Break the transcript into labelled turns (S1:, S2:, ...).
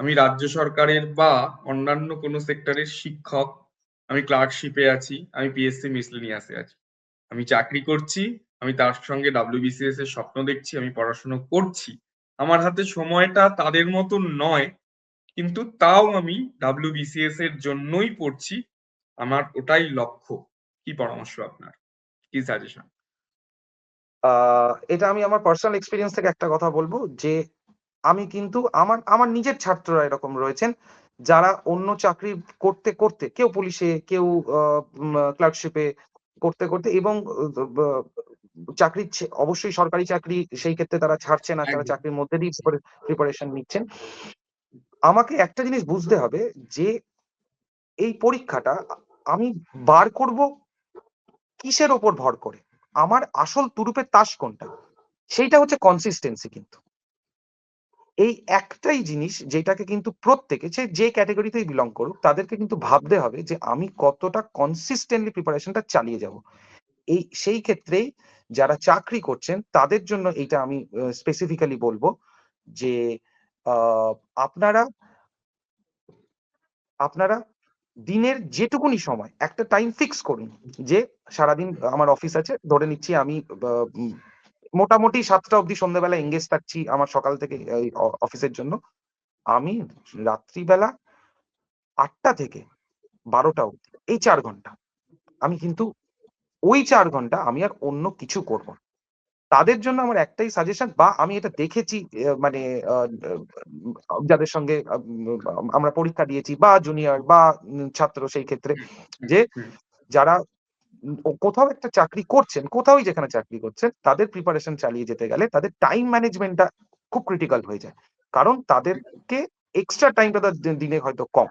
S1: আমি রাজ্য সরকারের বা অন্যান্য কোনো সেক্টরের শিক্ষক, আমি ক্লার্কশিপে আছি, আমি পিএসসি মিসলেনিয়াসে আছি, আমি চাকরি করছি, আমি তার সঙ্গে ডাব্লিউবিসিএস এর স্বপ্ন দেখছি, আমি পড়াশোনা করছি। আমার হাতে সময়টা তাদের মতন নয়, কিন্তু তাও আমি ডাব্লিউবিসিএস এর জন্যই পড়ছি। আমার ওটাই লক্ষ্য। কি পরামর্শ আপনার, কি সাজেশন?
S2: এটা আমি আমার পার্সোনাল এক্সপিরিয়েন্স থেকে একটা কথা বলবো যে আমি কিন্তু আমার আমার নিজের ছাত্ররা এরকম রয়েছেন যারা অন্য চাকরি করতে করতে, কেউ পুলিশে, কেউ ক্লার্কশিপে করতে করতে, এবং চাকরি অবশ্যই সরকারি চাকরি সেই ক্ষেত্রে তারা ছাড়ছে না, তারা
S1: একদম।
S2: চাকরির মধ্যে দিয়ে প্রিপারেশন নিচ্ছেন। আমাকে একটা জিনিস বুঝতে হবে যে এই পরীক্ষাটা আমি বার করব কিসের ওপর ভর করে, আমার আসল তুরুপের তাস কোনটা, সেইটা হচ্ছে কনসিস্টেন্সি। কিন্তু এই একটাই জিনিস যেটাকে কিন্তু প্রত্যেকে, যে ক্যাটাগরিতেই বিলং করুক, তাদেরকে কিন্তু ভাবতে হবে যে আমি কতটা কনসিস্টেন্টলি প্রিপারেশনটা চালিয়ে যাব। সেই ক্ষেত্রেই যারা চাকরি করছেন তাদের জন্য এইটা আমি স্পেসিফিক্যালি বলবো যে আহ, আপনারা আপনারা দিনের যেটুকুনি সময় একটা টাইম ফিক্স করুন যে সারাদিন আমার অফিস আছে, ধরে নিচ্ছি আমি মোটামুটি 7টা অবধি সন্ধ্যাবেলা এঙ্গেজ থাকছি আমার সকাল থেকে অফিসের জন্য। আমি রাত্রিবেলা 8টা থেকে 12টা অবধি এই 4 ঘন্টা আমি কিন্তু ওই 4 ঘন্টা আমি আর অন্য কিছু করব না। তাদের জন্য আমার একটাই সাজেশন, বা আমি এটা দেখেছি মানে যাদের সঙ্গে আমরা পরীক্ষা দিয়েছি, বা জুনিয়র বা ছাত্র, সেই ক্ষেত্রে যে যারা কোথাও একটা চাকরি করছেন, কোথাও যেখানে চাকরি করছেন, তাদের প্রিপারেশন চালিয়ে যেতে গেলে তাদের টাইম ম্যানেজমেন্টটা খুব ক্রিটিক্যাল হয়ে যায়, কারণ তাদেরকে এক্সট্রা টাইমটা দিনে হয়তো কম।